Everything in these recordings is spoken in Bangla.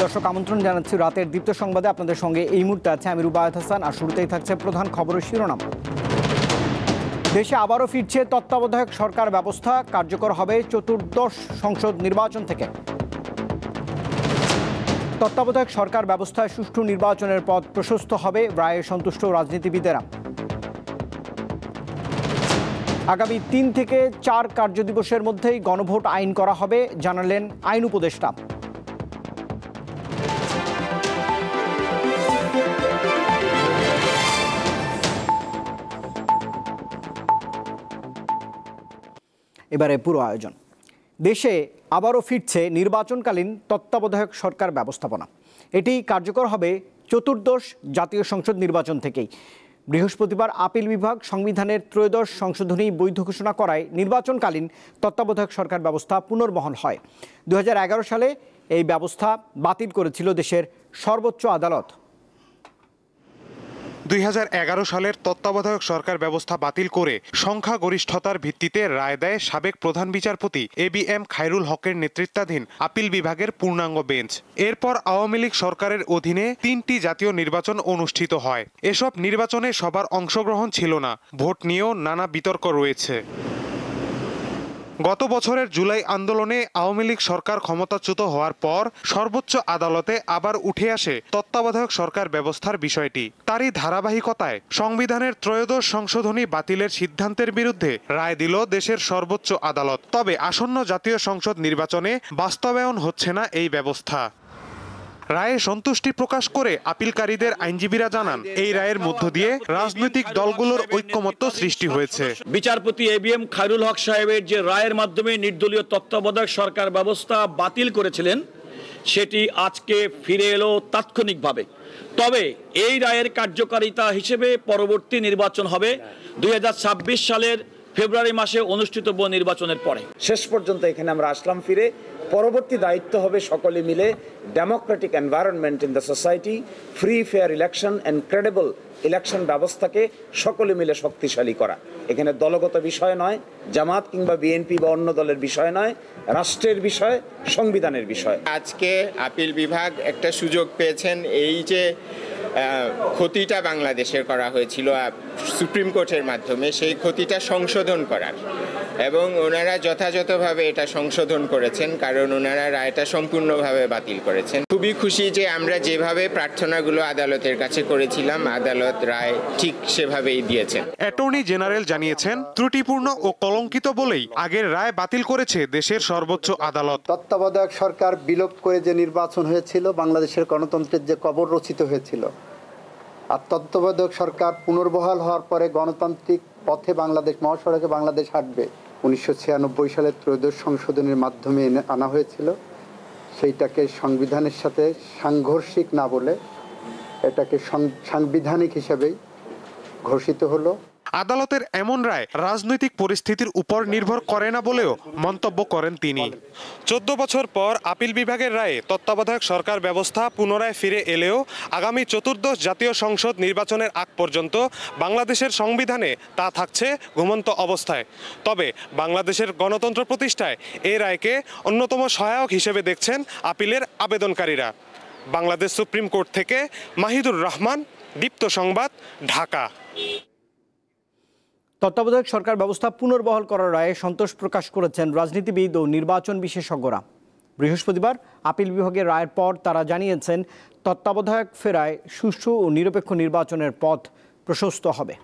দর্শক, আমন্ত্রণ জানাচ্ছি রাতের দীপ্ত সংবাদে। আপনাদের সঙ্গে এই মুহূর্তে আছে আমি রুবায়েত হাসান। আর শুরুতেই থাকছে প্রধান খবরের শিরোনাম। দেশে আবারও ফিরছে তত্ত্বাবধায়ক সরকার ব্যবস্থা, কার্যকর হবে চতুর্দশ সংসদ নির্বাচন থেকে। তত্ত্বাবধায়ক সরকার ব্যবস্থায় সুষ্ঠু নির্বাচনের পথ প্রশস্ত হবে, রায়ে সন্তুষ্ট রাজনীতিবিদেরা। আগামী 3 থেকে 4 কার্যদিবসের মধ্যেই গণভোট আইন করা হবে, জানালেন আইন উপদেষ্টা। এবারে পুরো আয়োজন। দেশে আবারও ফিরছে নির্বাচনকালীন তত্ত্বাবধায়ক সরকার ব্যবস্থাপনা। এটি কার্যকর হবে চতুর্দশ জাতীয় সংসদ নির্বাচন থেকেই। বৃহস্পতিবার আপিল বিভাগ সংবিধানের ত্রয়োদশ সংশোধনী বৈধ ঘোষণা করায় নির্বাচনকালীন তত্ত্বাবধায়ক সরকার ব্যবস্থা পুনর্বহাল হয়। 2011 সালে এই ব্যবস্থা বাতিল করেছিল দেশের সর্বোচ্চ আদালত। 2011 সালের তত্ত্বাবধায়ক সরকার ব্যবস্থা বাতিল করে সংখ্যাগরিষ্ঠতার ভিত্তিতে রায় দেয় সাবেক প্রধান বিচারপতি ABM খায়রুল হকের নেতৃত্বাধীন আপিল বিভাগের পূর্ণাঙ্গ বেঞ্চ। এরপর আওয়ামী লীগ সরকারের অধীনে 3টি জাতীয় নির্বাচন অনুষ্ঠিত হয়। এসব নির্বাচনে সবার অংশগ্রহণ ছিল না, ভোট নিয়েও নানা বিতর্ক রয়েছে। গত বছরের জুলাই আন্দোলনে আওয়ামী লীগ সরকার ক্ষমতাচ্যুত হওয়ার পর সর্বোচ্চ আদালতে আবার উঠে আসে তত্ত্বাবধায়ক সরকার ব্যবস্থার বিষয়টি। তারই ধারাবাহিকতায় সংবিধানের ত্রয়োদশ সংশোধনী বাতিলের সিদ্ধান্তের বিরুদ্ধে রায় দিল দেশের সর্বোচ্চ আদালত। তবে আসন্ন জাতীয় সংসদ নির্বাচনে বাস্তবায়ন হচ্ছে না এই ব্যবস্থা। রায়ে সন্তুষ্টি প্রকাশ করে আপিলকারীদের আইনজীবীরা জানান, এই রায়ের মধ্য দিয়ে রাজনৈতিক দলগুলোর ঐক্যমত্য সৃষ্টি হয়েছে। বিচারপতি ABM খায়রুল হক সাহেবের যে রায়ের মাধ্যমে নির্দলীয় তত্ত্বাবধায়ক সরকার ব্যবস্থা বাতিল করেছিলেন, সেটি আজকে ফিরে এলো তাৎক্ষণিকভাবে। তবে এই রায়ের কার্যকারিতা হিসেবে পরবর্তী নির্বাচন হবে 2026 সালের ফেব্রুয়ারি মাসে অনুষ্ঠিতব্য নির্বাচনের পরে। শেষ পর্যন্ত এখানে আমরা আসলাম ফিরে। পরবর্তী দায়িত্ব হবে সকলে মিলে Democratic environment in the society, free fair election and credible election ব্যবস্থাকে সকলে মিলে শক্তিশালী করা। এখানে দলগত বিষয় নয়, জামাত কিংবা বিএনপি বা অন্য দলের বিষয় নয়, রাষ্ট্রের বিষয়, সংবিধানের বিষয়। আজকে আপিল বিভাগ একটা সুযোগ পেয়েছেন, এই যে ক্ষতিটা বাংলাদেশের করা হয়েছিল সুপ্রিম কোর্টের মাধ্যমে, সেই ক্ষতিটা সংশোধন করার, এবং ওনারা যথাযথভাবে এটা সংশোধন করেছেন, কারণ ওনারা রায়টা সম্পূর্ণভাবে বাতিল করেছেন। খুবই খুশি যে আমরা যেভাবে প্রার্থনাগুলো আদালতের কাছে করেছিলাম, আদালত রায় ঠিক সেভাবেই দিয়েছেন। অ্যাটর্নি জেনারেল জানিয়েছেন, ত্রুটিপূর্ণ ও কলঙ্কিত বলেই আগের রায় বাতিল করেছে দেশের সর্বোচ্চ আদালত। তত্ত্বাবধায়ক সরকার বিলোপ করে যে নির্বাচন হয়েছিল, বাংলাদেশের গণতন্ত্রের যে কবর রচিত হয়েছিল, আর তত্ত্বাবধায়ক সরকার পুনর্বহাল হওয়ার পরে গণতান্ত্রিক পথে বাংলাদেশ, মহাসড়কে বাংলাদেশ হাঁটবে, 1996 সালের ত্রয়োদশ সংশোধনের মাধ্যমে আনা হয়েছিল। সেইটাকে সংবিধানের সাথে সাংঘর্ষিক না বলে এটাকে সাংবিধানিক হিসেবেই ঘোষিত হলো। আদালতের এমন রায় রাজনৈতিক পরিস্থিতির উপর নির্ভর করে না বলেও মন্তব্য করেন তিনি। 14 বছর পর আপিল বিভাগের রায়ে তত্ত্বাবধায়ক সরকার ব্যবস্থা পুনরায় ফিরে এলেও আগামী চতুর্দশ জাতীয় সংসদ নির্বাচনের আগ পর্যন্ত বাংলাদেশের সংবিধানে তা থাকছে ঘুমন্ত অবস্থায়। তবে বাংলাদেশের গণতন্ত্র প্রতিষ্ঠায় এই রায়কে অন্যতম সহায়ক হিসেবে দেখছেন আপিলের আবেদনকারীরা। বাংলাদেশ সুপ্রিম কোর্ট থেকে মাহিদুর রহমান, দীপ্ত সংবাদ, ঢাকা। তত্ত্বাবধায়ক সরকার ব্যবস্থা পুনর্বহাল করার রায়ে সন্তোষ প্রকাশ করেছেন রাজনীতিবিদ ও নির্বাচন বিশেষজ্ঞরা। বৃহস্পতিবার আপিল বিভাগের রায়ের পর তারা জানিয়েছেন, তত্ত্বাবধায়ক ফেরায় সুষ্ঠু ও নিরপেক্ষ নির্বাচনের পথ প্রশস্ত হবে।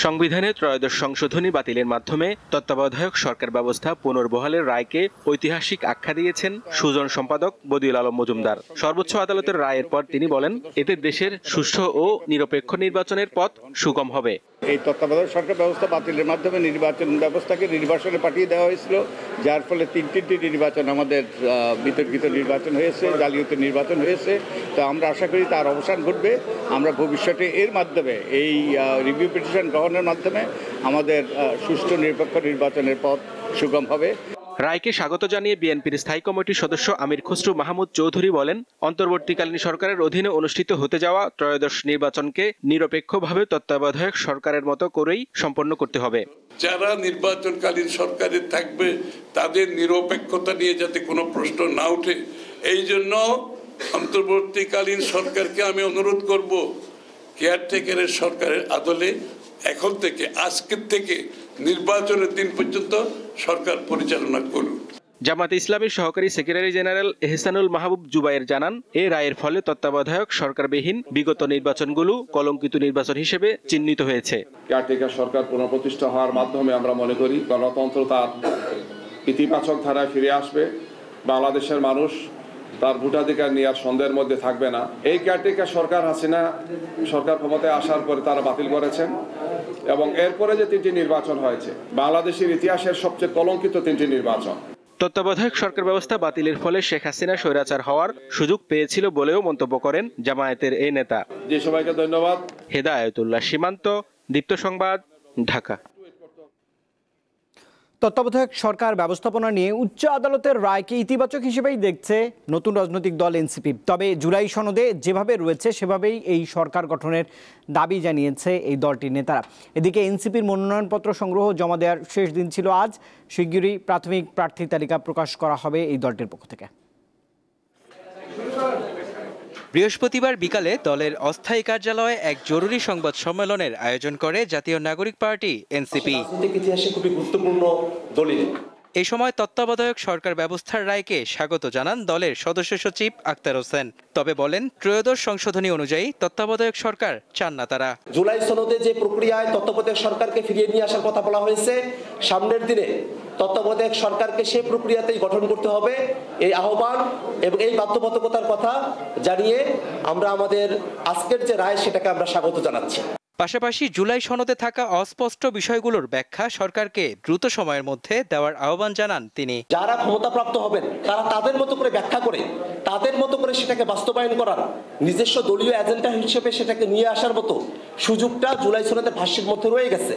সংবিধানের ত্রয়োদশ সংশোধনী বাতিলের মাধ্যমে তত্ত্বাবধায়ক সরকার ব্যবস্থা পুনর্বহালের রায়কে ঐতিহাসিক আখ্যা দিয়েছেন সুজন সম্পাদক বদিউল আলম মজুমদার। সর্বোচ্চ আদালতের রায়ের পর তিনি বলেন, এতে দেশের সুষ্ঠু ও নিরপেক্ষ নির্বাচনের পথ সুগম হবে। এই তত্ত্বাবধায়ক সরকার ব্যবস্থা বাতিলের মাধ্যমে নির্বাচন ব্যবস্থাকে নির্বাচনে পাঠিয়ে দেওয়া হয়েছিল, যার ফলে 3টি নির্বাচন আমাদের বিতর্কিত নির্বাচন হয়েছে, জালিয়াতি নির্বাচন হয়েছে। তো আমরা আশা করি তার অবসান ঘটবে। আমরা ভবিষ্যতে এর মাধ্যমে এই রিভিউ পিটিশন গ্রহণের মাধ্যমে আমাদের সুষ্ঠু নিরপেক্ষ নির্বাচনের পথ সুগম হবে। রায়কে স্বাগত জানিয়ে বিএনপির স্থায়ী কমিটির সদস্য আমির খসরু মাহমুদ চৌধুরী বলেন, অন্তর্বর্তীকালীন সরকারের অধীনে অনুষ্ঠিত হতে যাওয়া ত্রয়োদশ নির্বাচনকে নিরপেক্ষভাবে তত্ত্বাবধায়ক সরকারের মতো করেই সম্পন্ন করতে হবে। যারা নির্বাচনকালীন সরকারে থাকবে তাদের নিরপেক্ষতা নিয়ে যাতে কোনো প্রশ্ন না ওঠে, এই জন্য অন্তর্বর্তীকালীন সরকারকে আমি অনুরোধ করব, কেয়ারটেকারের সরকারের আদলে এখন থেকে, আজকের থেকে নির্বাচনের দিন পর্যন্ত সরকার পরিচালনা করুন। জামায়াতে ইসলামীর সহকারী সেক্রেটারি জেনারেল এহসানুল মাহবুব জুবায়ের জানান, এই রায়ের ফলে তত্ত্বাবধায়ক সরকারবিহীন বিগত নির্বাচনগুলো কলঙ্কিত নির্বাচন হিসেবে চিহ্নিত হয়েছে। কেয়ারটেকার সরকার পুনঃপ্রতিষ্ঠা হওয়ার মাধ্যমে আমরা মনে করি গণতন্ত্র তার ইতিবাচক ধারায় ফিরে আসবে। বাংলাদেশের মানুষ তার ভোটাধিকার নিয়ে আর সন্দেহের মধ্যে থাকবে না। এই কেয়ারটেকার সরকার হাসিনা সরকার ক্ষমতায় আসার পরে তারা বাতিল করেছেন এবং এরপরে যে 3টি নির্বাচন হয়েছে বাংলাদেশের ইতিহাসের সবচেয়ে কলঙ্কিত 3টি নির্বাচন। তত্ত্বাবধায়ক সরকার ব্যবস্থা বাতিলের ফলে শেখ হাসিনা স্বৈরাচার হওয়ার সুযোগ পেয়েছিল বলেও মন্তব্য করেন জামায়াতের এই নেতা। যে সবাইকে ধন্যবাদ। হেদায়েতুল্লাহ সীমান্ত, দীপ্ত সংবাদ, ঢাকা। তত্ত্বাবধায়ক সরকার ব্যবস্থাপনা নিয়ে উচ্চ আদালতের রায়কে ইতিবাচক হিসেবেই দেখছে নতুন রাজনৈতিক দল এনসিপি। তবে জুলাই সনদে যেভাবে রয়েছে সেভাবেই এই সরকার গঠনের দাবি জানিয়েছে এই দলটির নেতারা। এদিকে এনসিপির মনোনয়নপত্র সংগ্রহ জমা দেওয়ার শেষ দিন ছিল আজ। শিগগিরই প্রাথমিক প্রার্থী তালিকা প্রকাশ করা হবে এই দলটির পক্ষ থেকে। বৃহস্পতিবার বিকালে দলের অস্থায়ী কার্যালয়ে এক জরুরি সংবাদ সম্মেলনের আয়োজন করে জাতীয় নাগরিক পার্টি এনসিপি। এই সময় তত্ত্বাবধায়ক সরকার ব্যবস্থার রায়কে স্বাগত জানান দলের সদস্য সচিব আক্তার হোসেন। তবে বলেন, ত্রয়োদশ সংশোধনী অনুযায়ী তত্ত্বাবধায়ক সরকার চান না তারা। জুলাই সনদে যে প্রক্রিয়ায় তত্ত্বাবধায়ক সরকারকে ফিরিয়ে নিয়ে আসার কথা বলা হয়েছে, সামনের দিনে তত্ত্বাবধায়ক সরকারকে সেই প্রক্রিয়াতেই গঠন করতে হবে, এই আহ্বান এবং এই বাধ্যবাধকতার কথা জানিয়ে আমরা আমাদের আজকের যে রায় সেটাকে আমরা স্বাগত জানাচ্ছি। পাশাপাশি জুলাই সনদে থাকা অস্পষ্ট বিষয়গুলোর ব্যাখ্যা সরকারকে দ্রুত সময়ের মধ্যে দেওয়ার আহ্বান জানান তিনি। যারা ক্ষমতাপ্রাপ্ত হবেন তারা তাদের মতো করে ব্যাখ্যা করে তাদের মতো করে সেটাকে বাস্তবায়ন করার, নিজস্ব দলীয় এজেন্ডা হিসেবে সেটাকে নিয়ে আসার মতো সুযোগটা জুলাই সনদের ভাষ্যের মধ্যে রয়ে গেছে।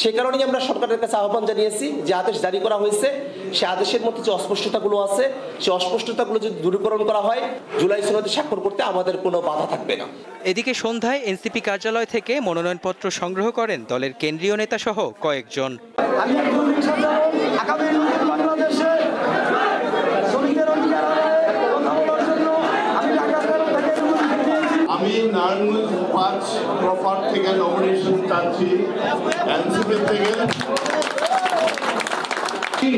সে কারণেই আমরা সরকারের কাছে আহ্বান জানিয়েছি যে আদেশ জারি করা হয়েছে, সে আদেশের মধ্যে যে অস্পষ্টতাগুলো আছে সেই অস্পষ্টতাগুলো যদি দূরীকরণ করা হয়, জুলাই সনদে স্বাক্ষর করতে আমাদের কোনো বাধা থাকবে না। এদিকে সন্ধ্যায় এনসিপি কার্যালয় থেকে মনোনয়নপত্র সংগ্রহ করেন দলের কেন্দ্রীয় নেতা সহ কয়েকজন। আমি নারায়ণগঞ্জ 5 প্রপার থেকে নমিনেশন চাচ্ছি এনসিপি থেকে।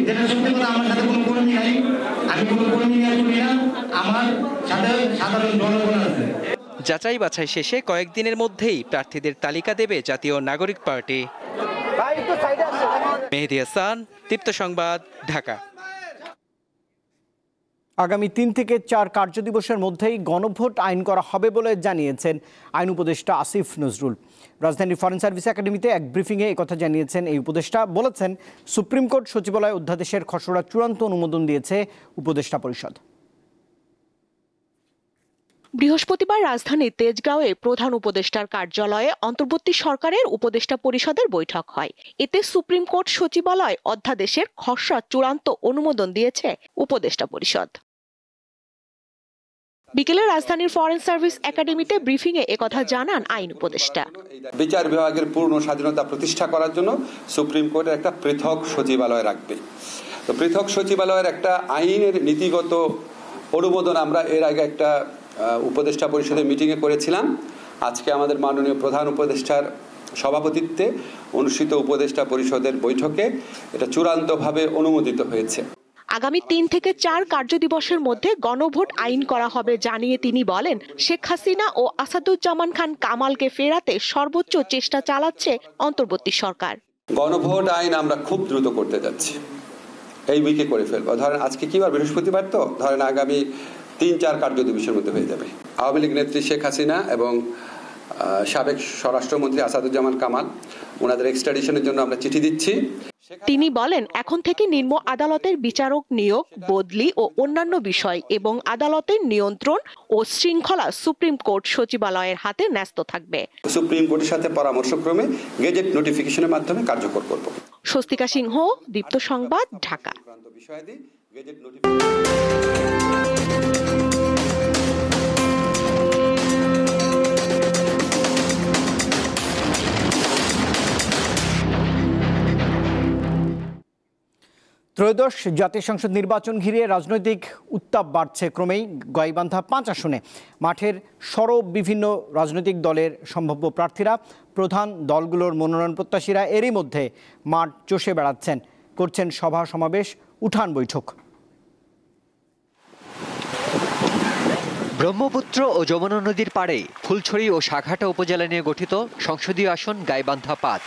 যেটা সত্যি কথা, আমার সাথে কোনো কর্মী নাই, আমি কোনো কর্মী নিয়ে আসবি না, আমার সাথে সাধারণ জনগণ আছে। যাচাই বাছাই শেষে কয়েকদিনের মধ্যেই প্রার্থীদের তালিকা দেবে জাতীয় নাগরিক পার্টি। মেহেদী হাসান, দীপ্ত সংবাদ, ঢাকা। আগামী 3 থেকে 4 কার্যদিবসের মধ্যেই গণভোট আইন করা হবে বলে জানিয়েছেন আইন উপদেষ্টা আসিফ নজরুল। রাজধানীর ফরেন সার্ভিস একাডেমিতে এক ব্রিফিংয়ে একথা জানিয়েছেন এই উপদেষ্টা। বলেছেন, সুপ্রিম কোর্ট সচিবালয় অধ্যাদেশের খসড়া চূড়ান্ত অনুমোদন দিয়েছে উপদেষ্টা পরিষদ। বৃহস্পতিবার রাজধানীর তেজগাঁওয়ে প্রধান উপদেষ্টার কার্যালয়ে অন্তর্বর্তী সরকারের উপদেষ্টা পরিষদের বৈঠক হয়। এতে সুপ্রিম কোর্ট সচিবালয় অধ্যাদেশের খসড়া চূড়ান্ত অনুমোদন দিয়েছে উপদেষ্টা পরিষদ। বিকেলে রাজধানীর ফরেন সার্ভিস একাডেমিতে ব্রিফিংয়ে একথা জানান আইন উপদেষ্টা। বিচার বিভাগের পূর্ণ স্বাধীনতা প্রতিষ্ঠা করার জন্য সুপ্রিম কোর্টের একটা পৃথক সচিবালয় রাখবে। তো পৃথক সচিবালয়ের একটা আইনের নীতিগত অনুমোদন আমরা এর আগে একটা উপদেষ্টা পরিষদের মিটিংয়ে করেছিলাম। আজকে আমাদের মাননীয় প্রধান উপদেষ্টার সভাপতিত্বে অনুষ্ঠিত উপদেষ্টা পরিষদের বৈঠকে এটা চূড়ান্তভাবে অনুমোদিত হয়েছে। আগামী 3 থেকে 4 কার্যদিবসের মধ্যে গণভোট আইন করা হবে জানিয়ে তিনি বলেন, শেখ হাসিনা ও আসাদুজ্জামান খান কামালকে ফেরাতে সর্বোচ্চ চেষ্টা চালাচ্ছে অন্তর্বর্তী সরকার। গণভোট আইন আমরা খুব দ্রুত করতে যাচ্ছি, এই উইকে করে ফেলবো। ধরেন আজকে কি বার, বৃহস্পতিবার, তো ধরেন আগামী 3-4 কার্যদিবসের মধ্যে হয়ে যাবে। আওয়ামী লীগ নেত্রী শেখ হাসিনা এবং সাবেক স্বরাষ্ট্রমন্ত্রী আসাদুজ্জামান কামাল, ওনাদের এক্সট্রাডিশনের জন্য আমরা চিঠি দিচ্ছি। তিনি বলেন, এখন থেকে নিম্ন আদালতের বিচারক নিয়োগ, বদলি ও অন্যান্য বিষয় এবং আদালতের নিয়ন্ত্রণ ও শৃঙ্খলা সুপ্রিম কোর্ট সচিবালয়ের হাতে ন্যস্ত থাকবে। সুপ্রিম কোর্টের সাথে পরামর্শক্রমে গেজেট নোটিফিকেশনের মাধ্যমে কার্যকর করব। স্বস্তিকা সিংহ, দীপ্ত সংবাদ, ঢাকা। বিষয়াদি গেজেট নোটিফিকেশন। ত্রয়োদশ জাতীয় সংসদ নির্বাচন ঘিরে রাজনৈতিক উত্তাপ বাড়ছে ক্রমেই। গাইবান্ধা 5 আসনে মাঠের সরব বিভিন্ন রাজনৈতিক দলের সম্ভাব্য প্রার্থীরা, প্রধান দলগুলোর মনোনয়ন প্রত্যাশীরা এরই মধ্যে মাঠ চষে বেড়াচ্ছেন, করছেন সভা সমাবেশ, উঠান বৈঠক। ব্রহ্মপুত্র ও যমুনা নদীর পাড়ে ফুলছড়ি ও সাঘাটা উপজেলা নিয়ে গঠিত সংসদীয় আসন গাইবান্ধা 5।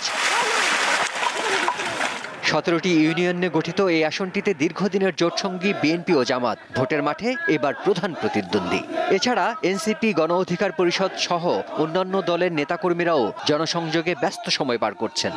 17টি ইউনিয়ন নিয়ে গঠিত এই আসনটিতে দীর্ঘদিনের জোটসঙ্গী বিএনপি ও জামাত ভোটের মাঠে এবার প্রধান প্রতিদ্বন্দ্বী। এছাড়া এনসিপি, গণ অধিকার পরিষদ সহ অন্যান্য দলের নেতাকর্মীরাও জনসংযোগে ব্যস্ত সময় পার করছেন।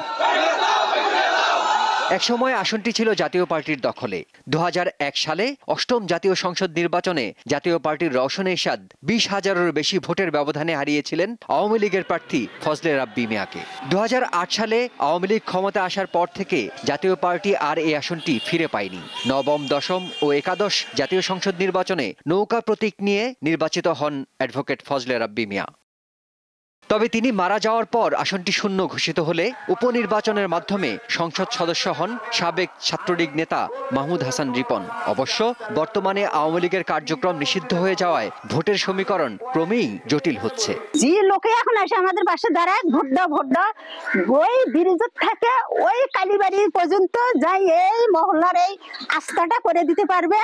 একসময় আসনটি ছিল জাতীয় পার্টির দখলে। 2001 সালে 8ম জাতীয় সংসদ নির্বাচনে জাতীয় পার্টির রওশন এরশাদ 20,000-এরও বেশি ভোটের ব্যবধানে হারিয়েছিলেন আওয়ামী লীগের প্রার্থী ফজলে রাব্বি মিয়াকে। 2008 সালে আওয়ামী লীগ ক্ষমতা আসার পর থেকে জাতীয় পার্টি আর এই আসনটি ফিরে পায়নি। নবম, দশম ও একাদশ জাতীয় সংসদ নির্বাচনে নৌকা প্রতীক নিয়ে নির্বাচিত হন অ্যাডভোকেট ফজলে রাব্বি মিয়া। তবে তিনি মারা যাওয়ার পর আসনটি শূন্য ঘোষিত হলে উপনির্বাচনের মাধ্যমে সংসদ সদস্য হন সাবেক ছাত্রলীগ নেতা মাহমুদ হাসান রিপন। অবশ্য বর্তমানে আওয়ামী লীগের কার্যক্রম নিষিদ্ধ হয়ে যাওয়ায় ভোটের সমীকরণ ক্রমেই জটিল হচ্ছে। যে লোকে এখন এসে আমাদের পাশে দাঁড়ায় ভোট দাও ওই ব্রিজ থেকে ওই কালীবাড়ি পর্যন্ত যাই এই মহল্লার এই আস্থাটা করে দিতে পারবে,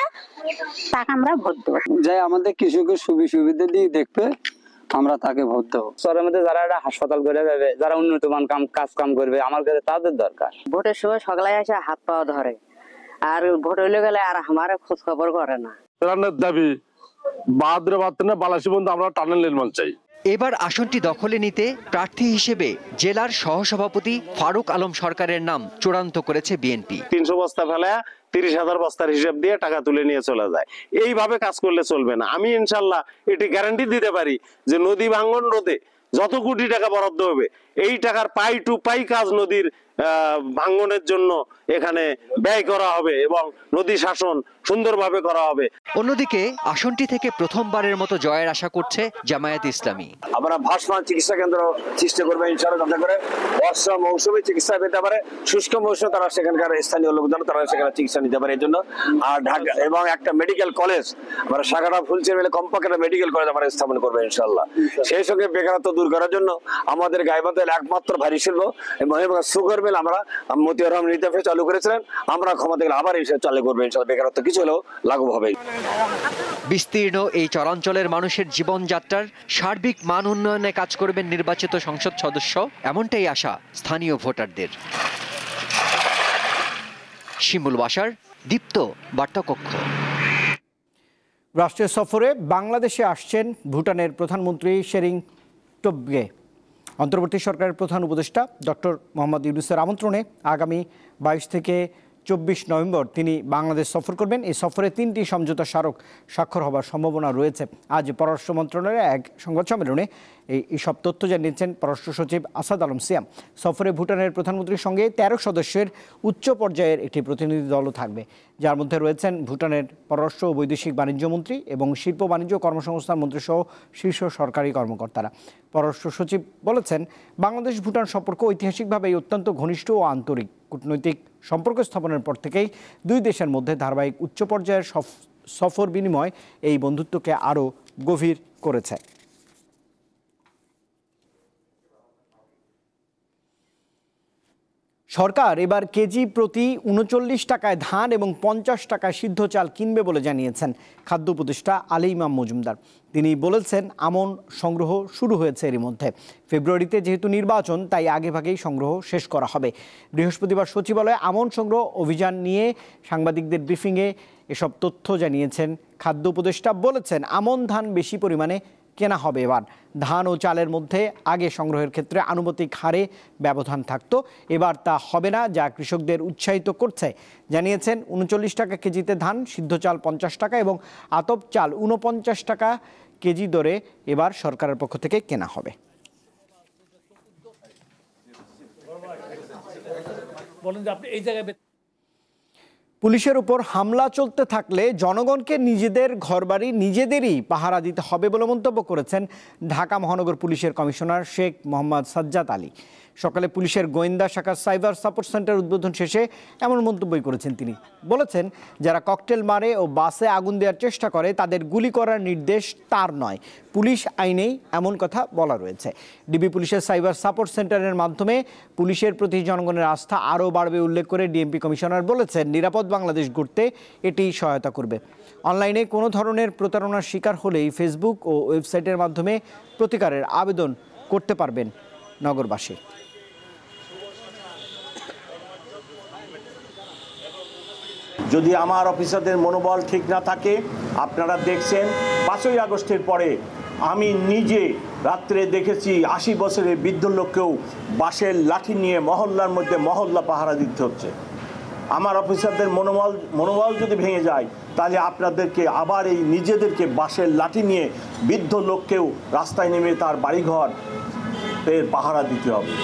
তাকে আমরা ভোট দেবো। যাই আমাদের কৃষকের সুবিধা দিয়ে দেখবে, আমরা তাকে ভোট দেবো। শহরের মধ্যে যারা একটা হাসপাতাল করে দেবে, যারা উন্নতমান কাজ করবে, আমার কাছে তাদের দরকার। ভোটের সময় সকালে এসে হাত পা ধরে, আর ভোট হইলে গেলে আর আমার খোঁজ খবর করে না। দাবি বাহাদুর বাদ বালাসী বন্ধু আমরা টানেল নির্মাণ চাই। এবার আসনটি দখলে নিতে প্রার্থী হিসেবে জেলার সহসভাপতি ফারুক আলম সরকারের নাম চূড়ান্ত করেছে বিএনপি। 300 বস্তা ফেলে 30,000 বস্তার হিসাব দিয়ে টাকা তুলে নিয়ে চলে যায়। এইভাবে কাজ করলে চলবে না। আমি ইনশাল্লাহ এটি গ্যারান্টি দিতে পারি যে নদী ভাঙ্গন রোধে যত কোটি টাকা বরাদ্দ হবে, এই টাকার পাই টু পাই কাজ নদীর ভাঙ্গনের জন্য এখানে ব্যয় করা হবে এবং নদী শাসন সুন্দরভাবে করা হবে। অন্যদিকে আসনটি থেকে প্রথমবারের মতো জয়ের আশা করছে জামায়াত ইসলামী। আমরা ভাসমান চিকিৎসা কেন্দ্র সৃষ্টি করবো ইনশাআল্লাহ, যাতে করে বর্ষা মৌসুমে চিকিৎসা পেতে পারে, শুষ্ক মৌসুমে তারা সেখানকার স্থানীয় লোকজন তারা সেখানে চিকিৎসা নিতে পারে। এই জন্য আর ঢাকা এবং একটা মেডিকেল কলেজ আমরা সাগাটা ফুলছেড়ি মিলে কমপক্ষে একটা মেডিকেল কলেজ আমরা স্থাপন করবো ইনশাআল্লাহ। সেই সঙ্গে বেকারত্ব দূর করার জন্য আমাদের গাইবান্ধার একমাত্র ভারী শিল্প এবং সুগার মিল আমরা মতিয়ার রহমান রিজার্ভে চালু করেছিলেন, আমরা ক্ষমতা গেলে আবার এসে চালু করবো ইনশাআল্লাহ। বেকারত্ব কিছু হলেও লাঘব হবে। বিস্তীর্ণ এই চরাঞ্চলের মানুষের জীবনযাত্রার সার্বিক মান উন্নয়নে কাজ করবেন নির্বাচিত সংসদ সদস্য, এমনটাই আশা স্থানীয় ভোটারদের। শিমুল বাশার, দীপ্ত বার্তাকক্ষ। রাষ্ট্রীয় সফরে বাংলাদেশে আসছেন ভুটানের প্রধানমন্ত্রী শেরিং টোবগে। অন্তর্বর্তী সরকারের প্রধান উপদেষ্টা ডক্টর মোহাম্মদ ইউনূসের আমন্ত্রণে আগামী 22 থেকে 24 নভেম্বর তিনি বাংলাদেশ সফর করবেন। এই সফরে 3টি সমঝোতা স্মারক স্বাক্ষর হবার সম্ভাবনা রয়েছে। আজ পররাষ্ট্র মন্ত্রণালয়ের এক সংবাদ সম্মেলনে এইসব তথ্য জানিয়েছেন পররাষ্ট্র সচিব আসাদ আলম সিয়াম। সফরে ভুটানের প্রধানমন্ত্রীর সঙ্গে 13 সদস্যের উচ্চ পর্যায়ের একটি প্রতিনিধি দলও থাকবে, যার মধ্যে রয়েছেন ভুটানের পররাষ্ট্র ও বৈদেশিক বাণিজ্য মন্ত্রী এবং শিল্প বাণিজ্য কর্মসংস্থান মন্ত্রী সহ শীর্ষ সরকারি কর্মকর্তারা। পররাষ্ট্র সচিব বলেছেন, বাংলাদেশ ভুটান সম্পর্ক ঐতিহাসিকভাবে অত্যন্ত ঘনিষ্ঠ ও আন্তরিক। কূটনৈতিক সম্পর্ক স্থাপনের পর থেকেই দুই দেশের মধ্যে ধারাবাহিক উচ্চ পর্যায়ের সফর বিনিময় এই বন্ধুত্বকে আরও গভীর করেছে। সরকার এবার কেজি প্রতি 39 টাকায় ধান এবং 50 টাকায় সিদ্ধ চাল কিনবে বলে জানিয়েছেন খাদ্য উপদেষ্টা আলী ইমাম মজুমদার। তিনি বলেছেন, আমন সংগ্রহ শুরু হয়েছে এরই মধ্যে। ফেব্রুয়ারিতে যেহেতু নির্বাচন, তাই আগেভাগেই সংগ্রহ শেষ করা হবে। বৃহস্পতিবার সচিবালয়ে আমন সংগ্রহ অভিযান নিয়ে সাংবাদিকদের ব্রিফিংয়ে এসব তথ্য জানিয়েছেন খাদ্য উপদেষ্টা। বলেছেন, আমন ধান বেশি পরিমাণে কেনা হবে এবার। ধান ও চালের মধ্যে আগে সংগ্রহের ক্ষেত্রে আনুপাতিক হারে ব্যবধান থাকতো, এবার তা হবে না, যা কৃষকদের উৎসাহিত করছে। জানিয়েছেন, 39 টাকা কেজিতে ধান, সিদ্ধ চাল 50 টাকা এবং আতপ চাল 49 টাকা কেজি দরে এবার সরকারের পক্ষ থেকে কেনা হবে। পুলিশের উপর হামলা চলতে থাকলে জনগণকে নিজেদের ঘরবাড়ি নিজেদেরই পাহারা দিতে হবে বলে মন্তব্য করেছেন ঢাকা মহানগর পুলিশের কমিশনার শেখ মোহাম্মদ সাজ্জাদ আলী। সকালে পুলিশের গোয়েন্দা শাখার সাইবার সাপোর্ট সেন্টার উদ্বোধন শেষে এমন মন্তব্যই করেছেন তিনি। বলেছেন, যারা ককটেল মারে ও বাসে আগুন দেওয়ার চেষ্টা করে তাদের গুলি করার নির্দেশ তার নয়, পুলিশ আইনেই এমন কথা বলা রয়েছে। ডিবি পুলিশের সাইবার সাপোর্ট সেন্টারের মাধ্যমে পুলিশের প্রতি জনগণের আস্থা আরও বাড়বে উল্লেখ করে ডিএমপি কমিশনার বলেছেন, নিরাপদ বাংলাদেশ গড়তে এটি সহায়তা করবে। অনলাইনে কোনো ধরনের প্রতারণার শিকার হলেই ফেসবুক ও ওয়েবসাইটের মাধ্যমে প্রতিকারের আবেদন করতে পারবেন নগরবাসী। যদি আমার অফিসারদের মনোবল ঠিক না থাকে, আপনারা দেখছেন 5ই আগস্টের পরে আমি নিজে রাত্রে দেখেছি 80 বছরের বৃদ্ধ লোককেও বাঁশের লাঠি নিয়ে মহল্লার মধ্যে মহল্লা পাহারা দিতে হচ্ছে। আমার অফিসারদের মনোবল যদি ভেঙে যায়, তাহলে আপনাদেরকে আবার এই নিজেদেরকে বাঁশের লাঠি নিয়ে বৃদ্ধ লোককেও রাস্তায় নেমে তার বাড়িঘর এর পাহারা দিতে হবে।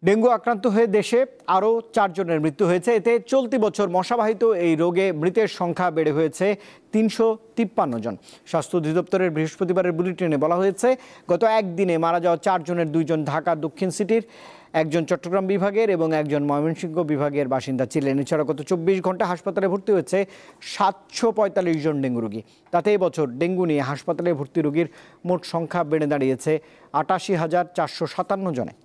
ডেঙ্গু আক্রান্ত হয়ে দেশে আরও 4 জনের মৃত্যু হয়েছে। এতে চলতি বছর মশাবাহিত এই রোগে মৃতের সংখ্যা বেড়ে হয়েছে 353 জন। স্বাস্থ্য অধিদপ্তরের বৃহস্পতিবারের বুলেটিনে বলা হয়েছে, গত একদিনে মারা যাওয়া 4 জনের 2 জন ঢাকা দক্ষিণ সিটির, 1 জন চট্টগ্রাম বিভাগের এবং 1 জন ময়মনসিংহ বিভাগের বাসিন্দা ছিলেন। এছাড়া গত 24 ঘন্টা হাসপাতালে ভর্তি হয়েছে 745 জন ডেঙ্গু রোগী। তাতে এবছর ডেঙ্গু নিয়ে হাসপাতালে ভর্তি রোগীর মোট সংখ্যা বেড়ে দাঁড়িয়েছে 88,457 জনে।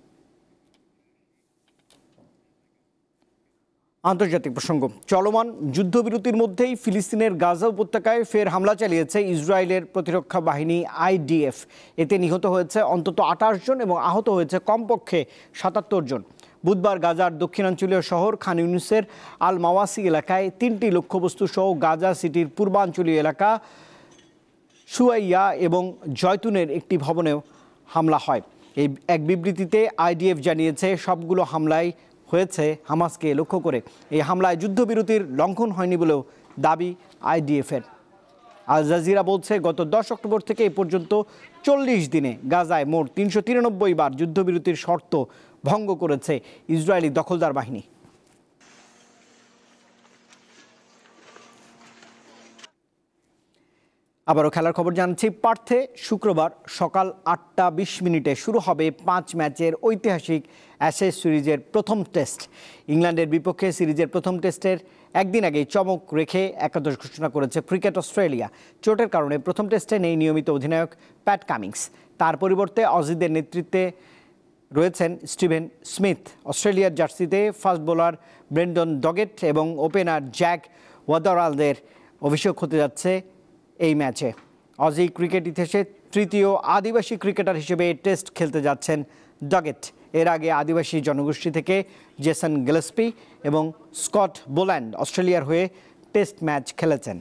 আন্তর্জাতিক প্রসঙ্গ। চলমান যুদ্ধবিরতির মধ্যেই ফিলিস্তিনের গাজা উপত্যকায় ফের হামলা চালিয়েছে ইসরায়েলের প্রতিরক্ষা বাহিনী IDF। এতে নিহত হয়েছে অন্তত 28 জন এবং আহত হয়েছে কমপক্ষে 77 জন। বুধবার গাজার দক্ষিণাঞ্চলীয় শহর খান ইউনিসের আল মাওয়াসি এলাকায় 3টি লক্ষ্যবস্তু সহ গাজা সিটির পূর্বাঞ্চলীয় এলাকা সুয়াইয়া এবং জয়তুনের একটি ভবনেও হামলা হয়। এই এক বিবৃতিতে IDF জানিয়েছে, সবগুলো হামলায় হয়েছে হামাসকে লক্ষ্য করে। এই হামলায় যুদ্ধবিরতির লঙ্ঘন হয়নি বলেও দাবি IDF-এর। আল জাজিরা বলছে, গত 10 অক্টোবর থেকে এ পর্যন্ত 40 দিনে গাজায় মোট 393 বার যুদ্ধবিরতির শর্ত ভঙ্গ করেছে ইসরায়েলি দখলদার বাহিনী। আবারও খেলার খবর জানাচ্ছি। পার্থে শুক্রবার সকাল 8:20 শুরু হবে 5 ম্যাচের ঐতিহাসিক অ্যাশেজ সিরিজের প্রথম টেস্ট। ইংল্যান্ডের বিপক্ষে সিরিজের প্রথম টেস্টের একদিন আগেই চমক রেখে একাদশ ঘোষণা করেছে ক্রিকেট অস্ট্রেলিয়া। চোটের কারণে প্রথম টেস্টে নেই নিয়মিত অধিনায়ক প্যাট কামিংস। তার পরিবর্তে অজিদের নেতৃত্বে রয়েছেন স্টিভেন স্মিথ। অস্ট্রেলিয়ার জার্সিতে ফাস্ট বোলার ব্রেন্ডন ডগেট এবং ওপেনার জ্যাক ওয়াদারালদের অভিষেক হতে যাচ্ছে এই ম্যাচে। অজি ক্রিকেট ইতিহাসে তৃতীয় আদিবাসী ক্রিকেটার হিসেবে টেস্ট খেলতে যাচ্ছেন ডগেট। এর আগে আদিবাসী জনগোষ্ঠী থেকে জেসন গিলেস্পি এবং স্কট বোল্যান্ড অস্ট্রেলিয়ার হয়ে টেস্ট ম্যাচ খেলেছেন।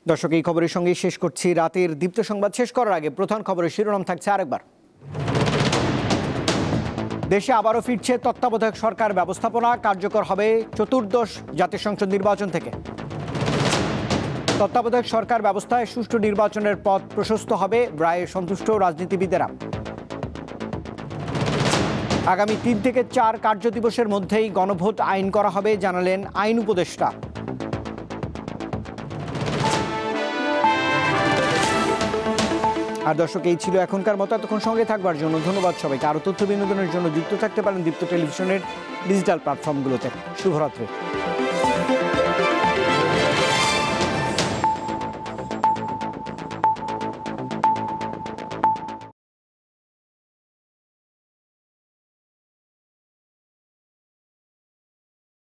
দর্শক, এই খবরের সঙ্গেই শেষ করছি রাতের দীপ্ত সংবাদ। শেষ করার আগে প্রধান খবরের শিরোনাম থাকছে আরেকবার। দেশে আবারও ফিরছে তত্ত্বাবধায়ক সরকার ব্যবস্থাপনা, কার্যকর হবে চতুর্দশ জাতীয় সংসদ নির্বাচন থেকে। তত্ত্বাবধায়ক সরকার ব্যবস্থায় সুষ্ঠু নির্বাচনের পথ প্রশস্ত হবে, রায়ে সন্তুষ্ট রাজনীতিবিদেরা। আগামী 3 থেকে 4 কার্যদিবসের মধ্যেই গণভোট আইন করা হবে, জানালেন আইন উপদেষ্টা। আর দর্শক, এই ছিল এখনকার মতো। এতক্ষণ সঙ্গে থাকবার জন্য ধন্যবাদ সবাইকে। আরও তথ্য বিনোদনের জন্য যুক্ত থাকতে পারেন দীপ্ত টেলিভিশনের ডিজিটাল প্ল্যাটফর্মগুলোতে। শুভরাত্রি।